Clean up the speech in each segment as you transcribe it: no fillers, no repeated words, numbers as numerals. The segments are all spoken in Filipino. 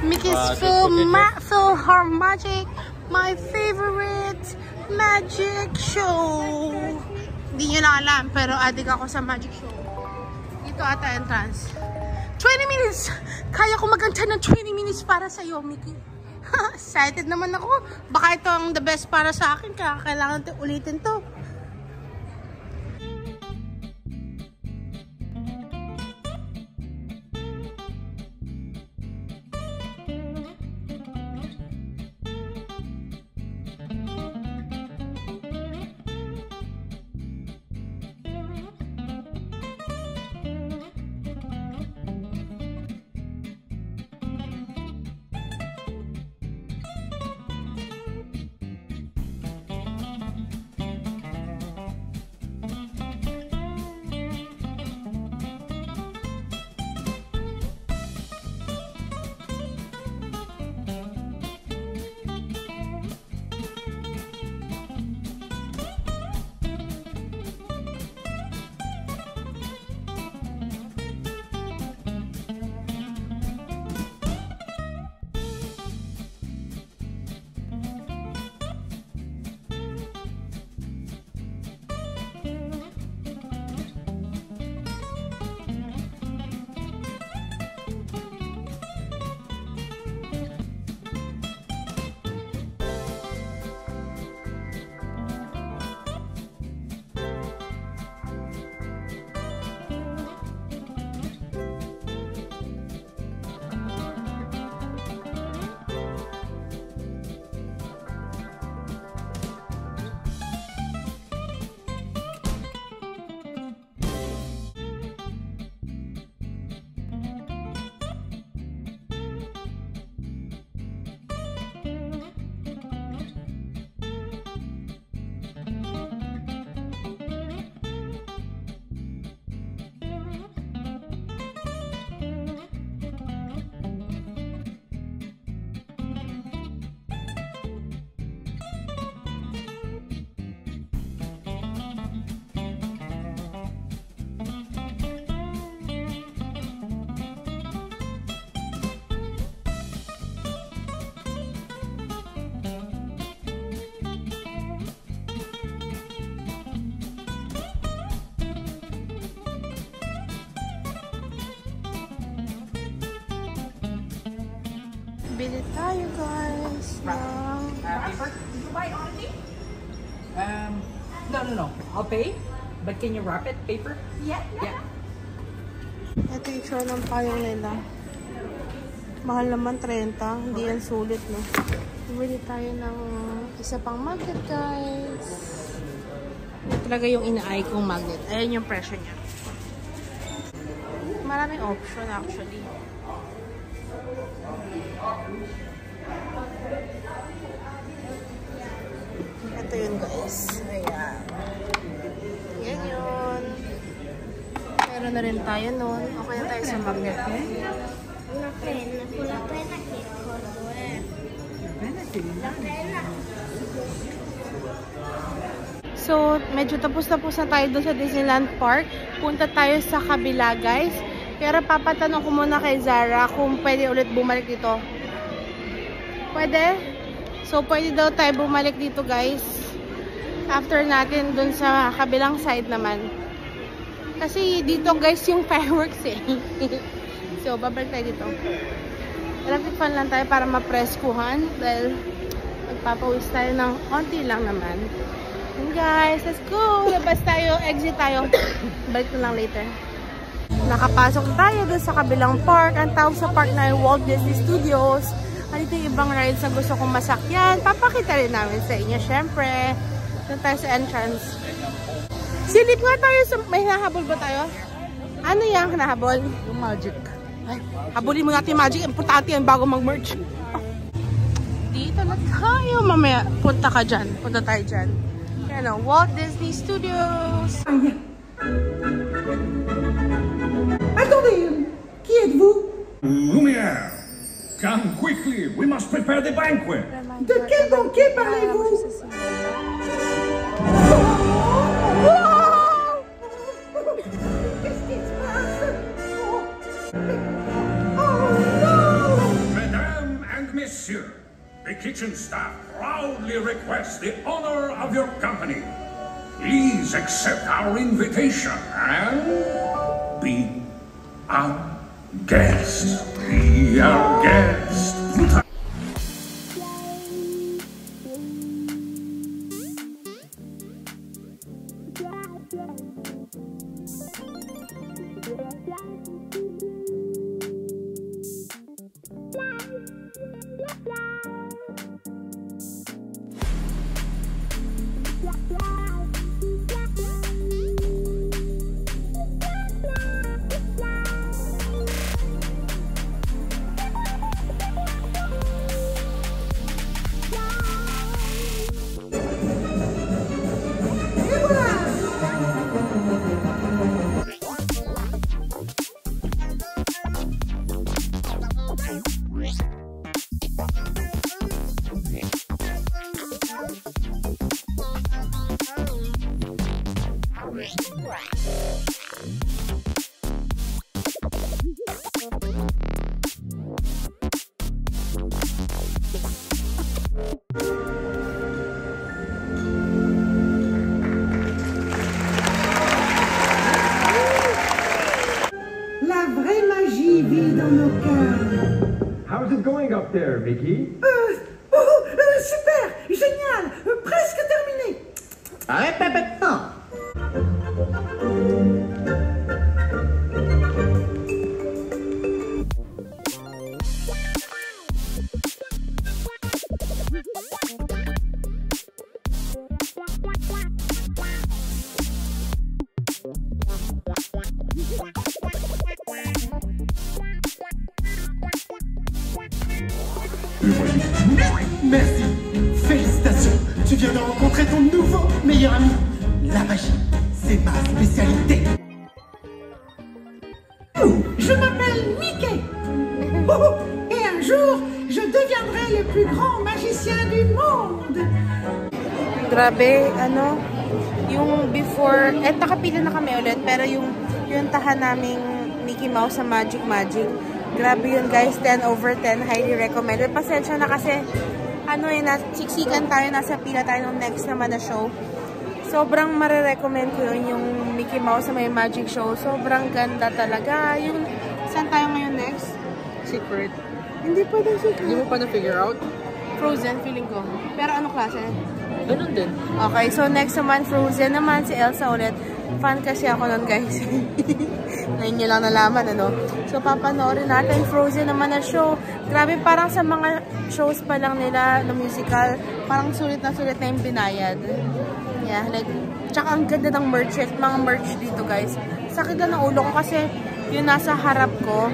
Mickey's PhilharMagic, my favorite magic show. Hindi nyo na alam, pero adik ako sa magic show. Dito ata entrance. 20 minutes! Kaya ko magkanta ng 20 minutes para sa'yo, Mickey. Excited naman ako. Baka ito ang the best para sa akin, kaya kailangan ulitin to. Bili tayo, guys. Paper? Did you buy already? No. I'll pay. But can you wrap it? Paper? Yeah. Ito yung tsura ng payong nila. Mahal naman 30. Hindi yan sulit, no? Bili tayo ng isa pang magnet, guys. Ito talaga yung ina-eye kong magnet. Ayan yung presyo niya. Maraming option, actually. Ito yun, guys. Ayan. Yan yun. Meron na rin tayo nun. Okay na tayo sa magnet. Una pena, con la pena che corro, La pena. So, medyo tapos na tayo doon sa Disneyland Park. Punta tayo sa kabila, guys. Pero papatanong ko muna kay Zara kung pwede ulit bumalik dito. Pwede? So, pwede daw tayo bumalik dito, guys. After natin dun sa kabilang side naman. Kasi dito, guys, yung fireworks eh. So, babalik tayo dito. Electric fan lang tayo para ma-preskuhan. Dahil magpapawis tayo ng konti lang naman. And guys, let's go! Labas tayo, exit tayo. Balik na lang later. Nakapasok tayo dun sa kabilang park. Ang tawag sa park na yung Walt Disney Studios. Dito yung ibang rides na gusto kong masakyan. Papakita rin namin sa inyo, syempre. Doon tayo sa entrance. Silip nga tayo sa... May hinahabol ba tayo? Ano yung hinahabol? Yung magic. Ay, habulin mo natin yung magic. Importante yan bago mag-merch. Dito na tayo. Mamaya, punta ka dyan. Punta tayo dyan. Yan o, Walt Disney Studios. Attendez! Qui êtes-vous? Lumière! Come quickly! We must prepare the banquet! De quel banquet parlez-vous? Mesdames Monsieur, the kitchen staff proudly requests the honor of your company. Please accept our invitation and be our guest. Be our guest. La vraie magie vit dans nos cœurs. How's it going up there, Mickey? Super, génial, presque terminé. Arrête, non. Merci, félicitations. Tu viens de rencontrer ton nouveau meilleur ami. La magie, c'est ma spécialité. Je m'appelle Mickey. Et un jour, je deviendrai le plus grand magicien du monde. Grabe, ano, yung before, nakapila na kami ulit, pero yung tahan naming Mickey Mouse sa Magic, grabe yun guys, 10/10, highly recommended. Pasensya na kasi, ano yun, siksikan tayo, nasa pila tayo ng next naman na show. Sobrang marirecommend ko yun, yung Mickey Mouse sa may Magic Show. Sobrang ganda talaga. Yung, saan tayo ngayon next? Secret. Hindi pwedeng secret. Hindi mo pa na-figure out? Frozen, feeling ko. Pero ano klase? Ganun din. Okay, so next naman, Frozen naman, si Elsa ulit. Fan kasi ako nun, guys. Ngayon nyo lang nalaman, ano? So, papanoorin natin Frozen naman na show. Grabe, parang sa mga shows pa lang nila na musical, parang sulit na yung binayad. Yeah, like, tsaka ang ganda ng merch, mga merch dito, guys. Sakit na ng ulo ko kasi yung nasa harap ko.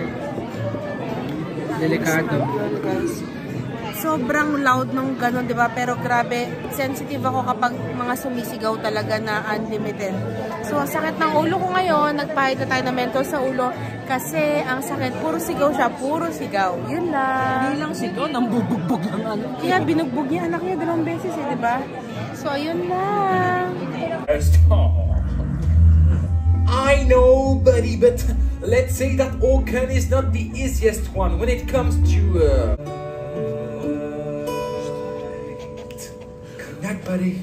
Delikado. Guys. Sobrang loud nung ganun, di ba? Pero grabe, sensitive ako kapag mga sumisigaw talaga na unlimited. So, sakit ng ulo ko ngayon. Nagpahid na tayo ng mental sa ulo kasi ang sakit, puro sigaw siya, puro sigaw. Yun lang. Hindi lang sigaw, nambubugbog lang ano. Kaya binugbog niya anak niya 2 beses eh, di ba? So, ayun lang. I know, buddy, but let's say that Orkan is not the easiest one when it comes to Cognac, buddy.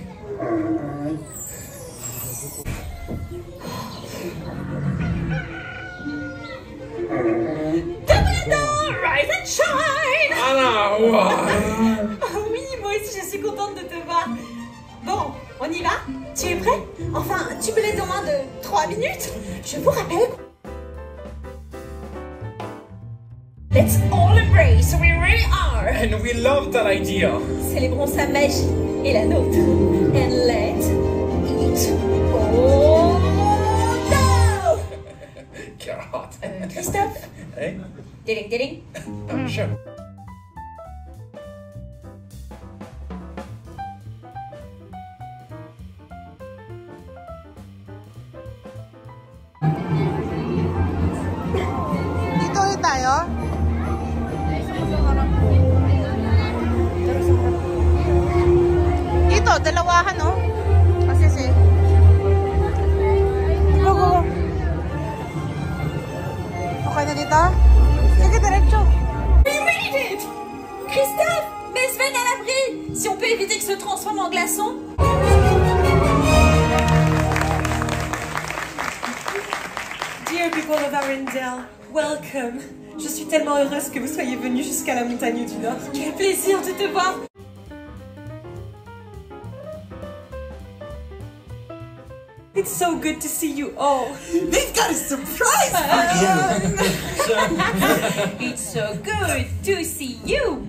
Dumbledore, rise and shine! Anna, Oh oui, moi aussi je suis contente de te voir. Bon, on y va? Tu es prêt? Enfin, tu peux l'être en moins de 3 minutes? Je vous rappelle. Let's all embrace who we really are! and we love that idea. Célébrons sa magie et la nôtre. And let it all go! God. Christophe? Hey? Ding ding. Sure. Dito ulit tayo. Dito, dalawahan, oh. Kasi go. Okay na dito? Sige, diretso. We made it! Christophe! se transforme en glaçon. Dear people of Arendelle, welcome. Je suis tellement heureuse que vous soyez venus jusqu'à la montagne du Nord. Quel plaisir de te voir. It's so good to see you all. They've got a surprise for It's so good to see you.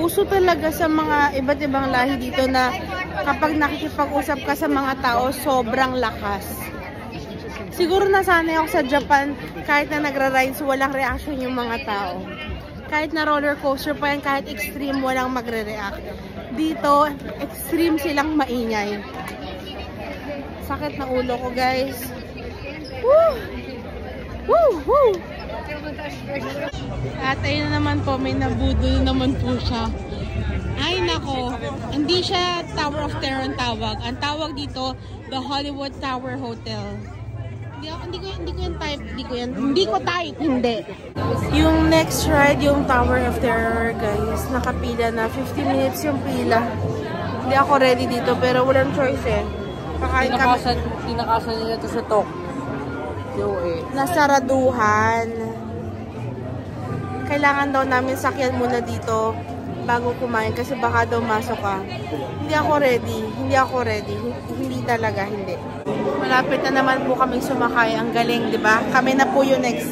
Uso talaga sa mga iba't ibang lahi dito na kapag nakikipag-usap ka sa mga tao, sobrang lakas. Siguro nasanay ako sa Japan, kahit na nagra-rides, walang reaction yung mga tao. Kahit na roller coaster pa yan, kahit extreme, walang magre-react. Dito, extreme silang maingay. Sakit na ulo ko, guys. Woo! Woo! Woo! At ayun naman po, may nabudol naman po siya. Ay nako, hindi siya Tower of Terror ang tawag. Ang tawag dito, the Hollywood Tower Hotel. Hindi ko type. Yung next ride, yung Tower of Terror, guys. Nakapila na, 15 minutes yung pila. Hindi ako ready dito, pero walang choice eh. Kakain kami. Pinakasan nila ito sa Tokyo eh. Nasaraduhan. Kailangan daw namin sakyan muna dito bago kumain kasi baka daw masok ka. Hindi ako ready. Hindi talaga, hindi. Malapit na naman po kaming sumakay. Ang galing, di ba? Kami na po yung next.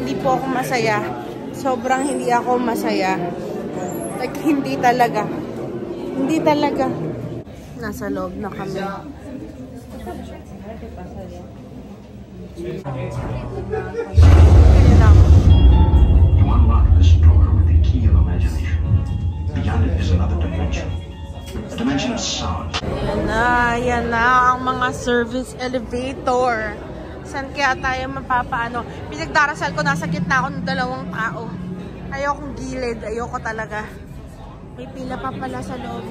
Hindi po ako masaya. Sobrang hindi ako masaya. Like, hindi talaga. Hindi talaga. Nasa loob na kami. You unlock this door with the key of imagination. Beyond it is another dimension. A dimension of sound. Yan na ang mga service elevator. Saan kaya tayo mapapaano? Pinagdarasal ko, nasa gitna ako ng dalawang tao. Ayokong gilid, ayoko talaga. May pila pa pala sa loob.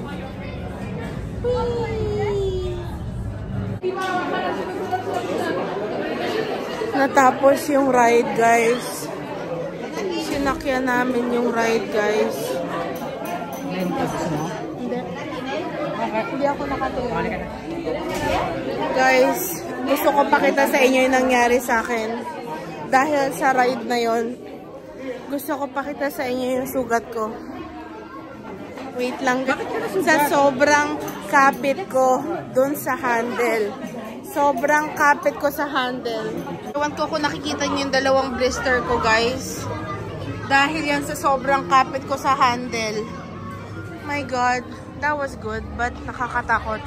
Natapos yung ride, guys. Sinakyan namin yung ride, guys. Hindi ako nakatingin. Guys, gusto ko pakita sa inyo yung nangyari sa akin. Dahil sa ride na yon, gusto ko pakita sa inyo yung sugat ko. Wait lang. Sa sobrang kapit ko dun sa handle. Sobrang kapit ko sa handle. Ewan ko kung nakikita niyo yung dalawang blister ko, guys. Dahil yan sa sobrang kapit ko sa handle. My God. That was good, but nakakatakot.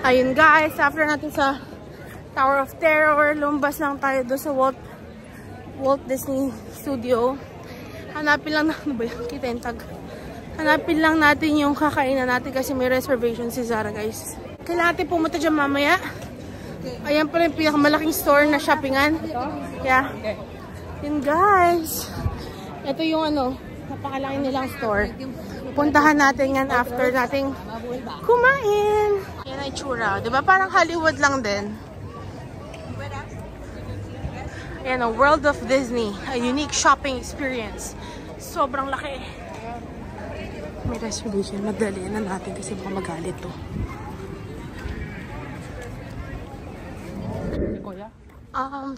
Ayun, guys. After natin sa Tower of Terror, lumbas lang tayo doon sa Walt Disney Studio. Hanapin lang na, ano ba yan? Kita yung tag. Hanapin lang natin yung kakainan natin kasi may reservation si Zara, guys. Kailangan natin pumunta dyan mamaya. Ayan pala yung pinakamalaking store na shoppingan. Yeah. Yun, guys. Ito yung napakalaki nilang store. Puntahan natin yan after nating kumain. Yan ay tsura. Diba parang Hollywood lang din. Ayan, a World of Disney. A unique shopping experience. Sobrang laki. May reservation. Madali na natin kasi baka magalit to.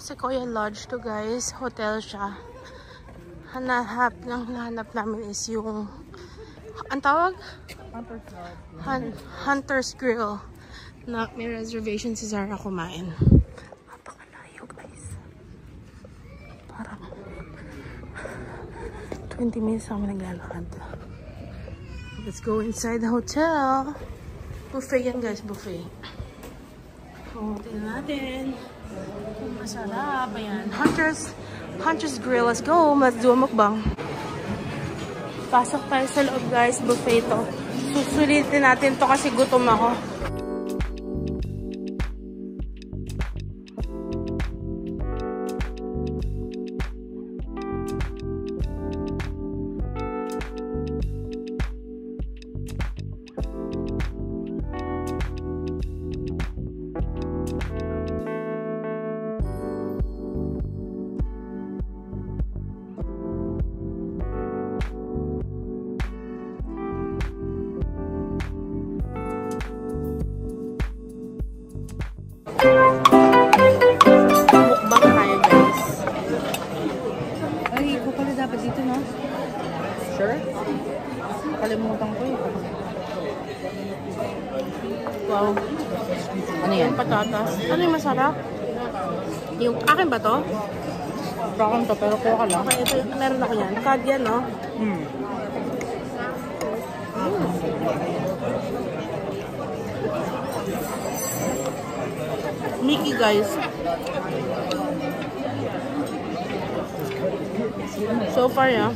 Sequoia Lodge to, guys. Hotel siya. Hanap namin is yung ang tawag? Hunter's Grill. Na may reservation si Zara kumain. Napakalayo, guys. Parang 20 minutes kami naglalakad. Let's go inside the hotel. Buffet yan guys, buffet. Tingnan natin. Masarap. Ayan. Hunter's Grill. Let's go. Let's do a mukbang. Pasok tayo sa loob guys. Buffet to. Susulitin natin to kasi gutom ako. Mukbang tayo guys. Ay, ikaw pala dapat dito, no? Sure? Kalimutan ko eh. Wow. Ano yan? Patatas. Ano yung masarap? Yung akin ba to? Akin to, pero kuha ka lang. Okay, ito, meron ako yan. Cod yan, no? Mickey guys. So far, yeah.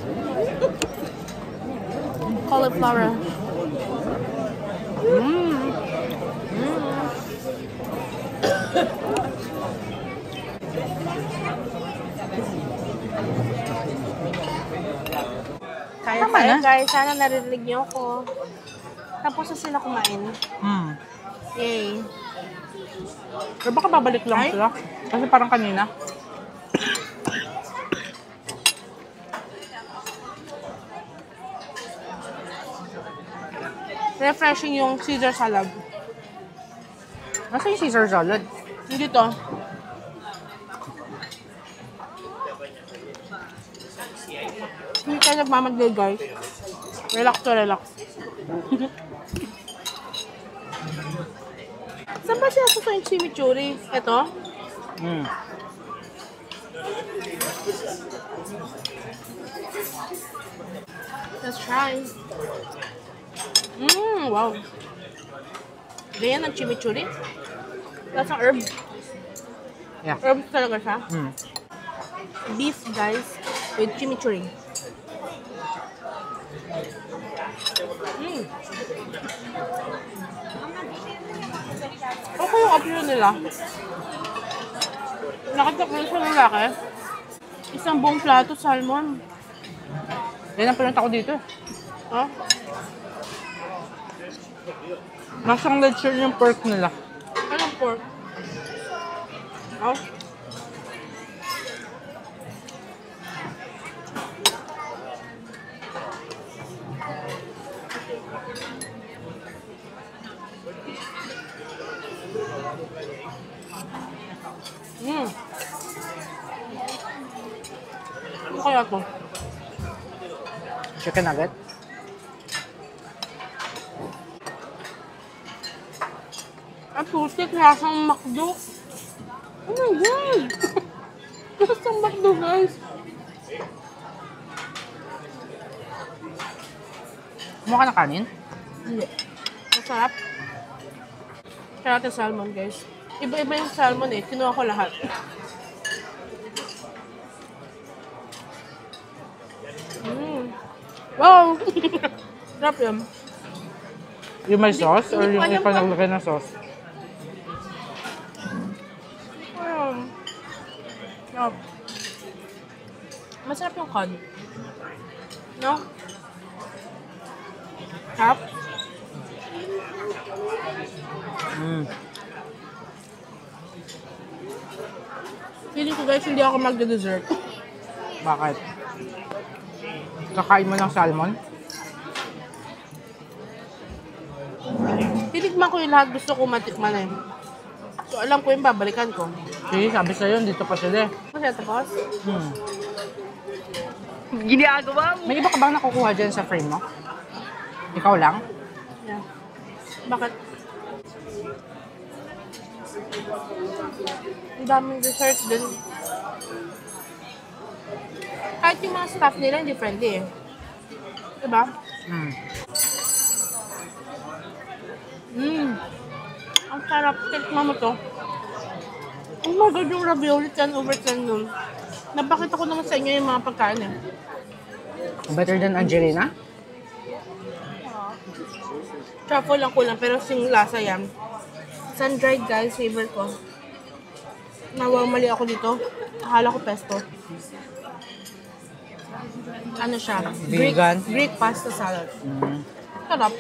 Cauliflower. Kaya tayo guys. Sana narinig niyo ako. Tapos na sila kumain. Yay. Pero baka babalik lang sila. Kasi parang kanina. Refreshing yung Caesar salad. Nasa yung Caesar salad? Hindi to. Hindi tayo nagmamagdal guys. Relax to relax. Saan ba siya sa yung chimichurri? Ito? Let's try. Wow. Ganyan ang chimichurri. That's an herb. Yeah. Herbs talaga siya. Beef guys with chimichurri. Okay yung option nila. Nakita ko sa lalaki. Isang buong plato salmon. Yan ang pinunta ko dito. Oh? Masang lechon yung pork nila. Anong pork? Oh? Ano kaya to? Chicken nugget. Ang putik, lasang McDo. Oh my God! Lasang McDo, guys. Mukha ka na kanin? Hindi. Masarap. Kaya natin salmon, guys. Iba-iba yung salmon eh. Kinuha ko lahat. Wow! Sarap yun. Yung may sauce or hindi ko yung alam ipanaglagay ng sauce? Sarap. Masarap yung cod. No? Sarap. Feeling ko guys, hindi ako magde-dessert. Bakit? Kakain mo ng salmon? Titikman ko yung lahat gusto ko matikman eh. So alam ko yung babalikan ko. Sige, sabi sa'yo, dito pa sila. Kasi tapos? Ginagawa mo! May iba ka bang nakukuha dyan sa frame mo? Ikaw lang? Yeah. Bakit? Ang daming dessert din. Kahit yung mga staff nila, hindi friendly eh. Diba? Ang sarap. Tikman mo to. Oh my God, yung ravioli 10 over 10 nun. Napakita ko naman sa inyo yung mga pagkain eh. Better than Angelina? Truffle lang kulang, pero sing lasa yan. Sun-dried guys, favorite ko. Nawang mali ako dito. Akala ko pesto. Ano siya? Vegan? Greek pasta salad. Sarap.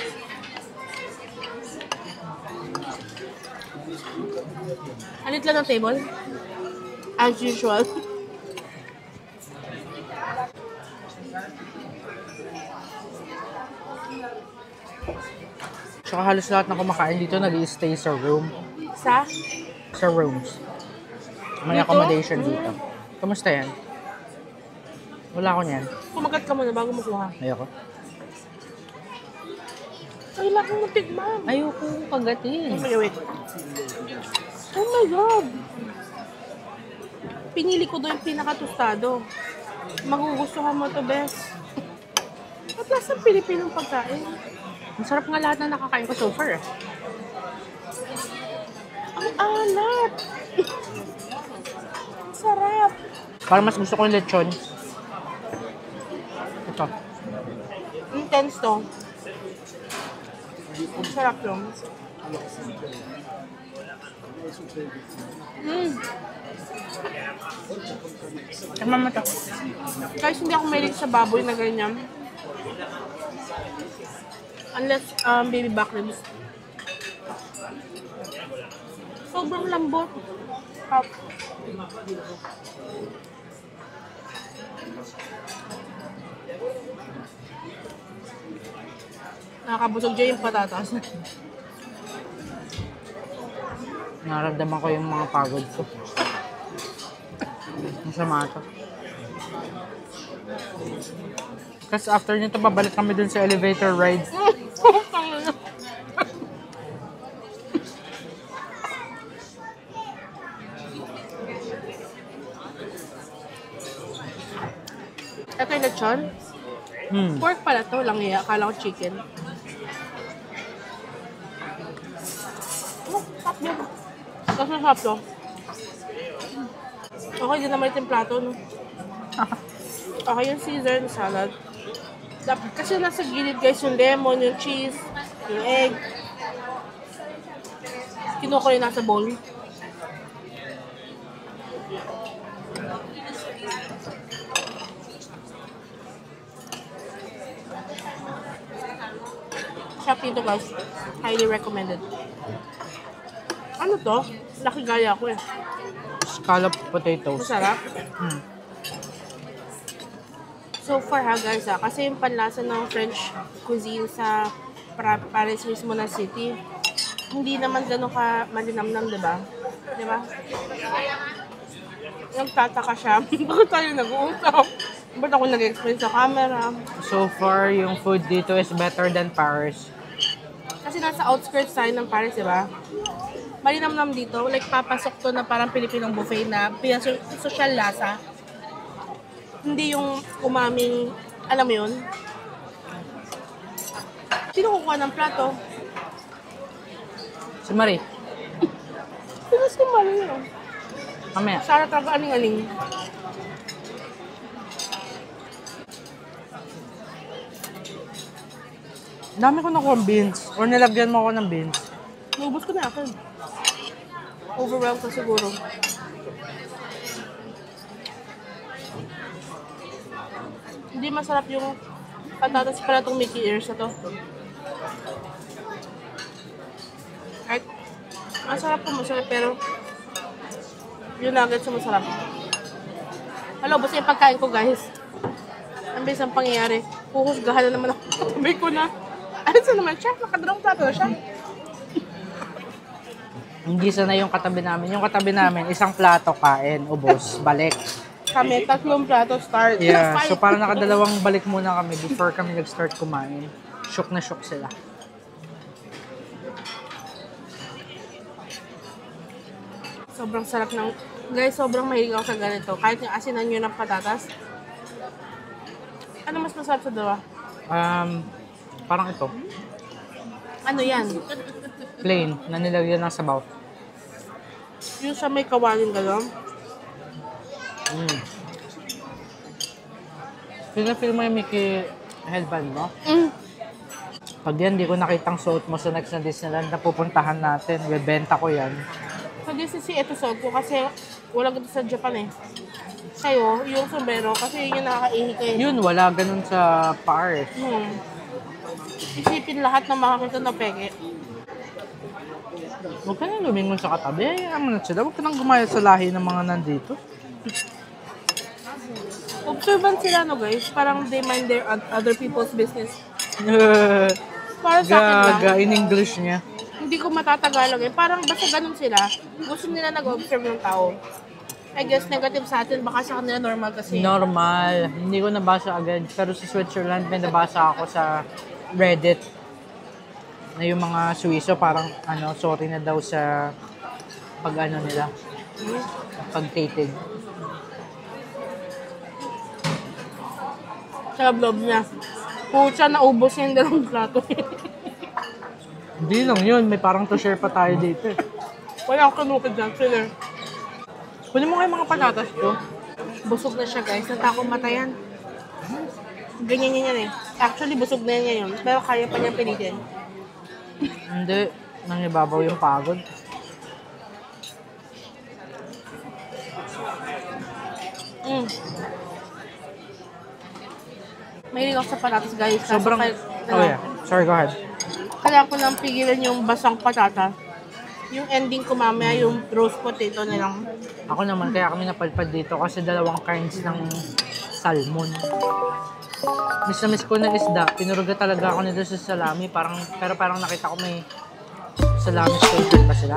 Alit lang ng table. As usual. Tsaka halos lahat ng kumakain dito nag-i-stay sa room. Sa? Sa rooms. May Dito? accommodation dito. Kamusta yan? Wala ko niyan. Kumagat ka muna bago makuha. Ayoko. Kailangan mo tigman. Ayoko kagatin. Okay, wait. Oh my God! Pinili ko doon yung pinaka-tostado. Magugustuhan mo to, best. At last ng Pilipinong pagkain. Ang sarap nga lahat na nakakain ko so far. Ang alat! Ang sarap! Parang mas gusto ko yung lechon. Ito. Intense to. Ang sarap yun. Tama mo to. Guys, hindi ako mahilig sa baboy na ganyan. Unless baby back ribs. Sobrang lambot. Up. Nakakabusog dyan yung patatas. Nararamdaman ko yung mga pagod ko. Masama ito. Kasi after nito, babalik kami dun sa elevator ride. Ito yung lechon. Pork pala to, lang iya. Akala ko chicken. Oh, sarap yun. Tapos masarap to. Okay, din naman yung plato, no? Okay, yung Caesar na salad. Kasi nasa gilid, guys, yung lemon, yung cheese, yung egg. Kinuha ko yung nasa bowl. Sarap dito, guys. Highly recommended. Ano to? Nakigaya ko eh. Scallop potatoes. Masarap. So far ha guys kasi yung panlasa ng French cuisine sa Paris mismo na city, hindi naman gano'n ka malinamnam, diba? Diba? Nagtataka siya. Bakit tayo nag-uusap? Ba't ako nag-explain sa camera? So far, yung food dito is better than Paris. Kasi nasa outskirts tayo ng Paris, diba? Malinamnam dito. Like, papasok to na parang Pilipinong buffet na social lasa. Hindi yung umaming, alam mo yun? Sino kukuha ng plato? Si Marie. Sino si Marie? Mamaya. Sarah talaga aning-aning. Dami ko nakuha beans. Or nilagyan mo ako ng beans. Naubos ko na ako. Overwhelmed ka siguro. Hindi masarap yung patatas pala itong Mickey ears na to. Kahit masarap po, masarap, pero yung nuggets yung masarap. Hello, basta yung pagkain ko, guys. Ang bilis ang pangyayari. Huhusgahan na naman ako. Katabi ko na. Ano sa naman siya? Nakadalawang plato na siya. Hindi sana yung katabi namin. Yung katabi namin, isang plato kain, ubos, balik. Kami, 3 plato start. Yeah, so parang nakadalawang balik muna kami before kami nag-start kumain. Shook na shook sila. Sobrang sarap ng... Guys, sobrang mahilig ako sa ganito. Kahit yung asinan nyo ng patatas, Ano mas masarap sa dalawa? Parang ito. Ano yan? Plain, na nilagyan ng sabaw. Yung sa may kawaling gano'n? Feel mo yung Mickey headband mo? Pag yan, di ko nakitang suot mo sa next na Disneyland na pupuntahan natin. Bebenta ko yan. Sa Disney, ito suot ko kasi wala ganito sa Japan eh. Sa'yo, yung sombrero, kasi yun yung nakakaihi ko eh. Yun, wala ganun sa Paris. Isipin lahat na makakita na peke. Huwag ka nang lumingon sa katabi. Hayaan mo na sila. Huwag ka nang gumaya sa lahi ng mga nandito. Observant sila, no guys? Parang they mind their other people's business. Para sa akin lang. Gaga, in English niya. Hindi ko matatagalog eh. Parang basta ganun sila. Gusto nila nag-observe ng tao. I guess negative sa atin, baka sa kanila normal kasi. Normal. Hindi ko nabasa agad. Pero sa Switzerland, may nabasa ako sa Reddit na yung mga Swiso parang sorry na daw sa pag-ano nila. Pag-tated. Sa vlog niya. Pucha, naubos niya yung dalawang plato. Hindi lang yun. May parang to share pa tayo dito. Wala akong kanukid dyan. Sila. Kunin mo nga yung mga patatas ko. Busog na siya guys. Natakong matayan. Ganyan yan eh. Actually, busog na yan ngayon. Pero kaya pa niyang pilitin. Hindi. Nangibabaw yung pagod. Mahilig ako sa patatas guys. Kaso Sobrang... Oh yeah. Sorry, go ahead. Kailangan ko lang pigilan yung basang patata. Yung ending ko mamaya, yung roast potato na lang. Ako naman, kaya kami napalpad dito kasi dalawang kinds ng salmon. Miss na miss ko na isda. Pinuruga talaga ako nito sa salami. Pero parang nakita ko may salami station ba sila?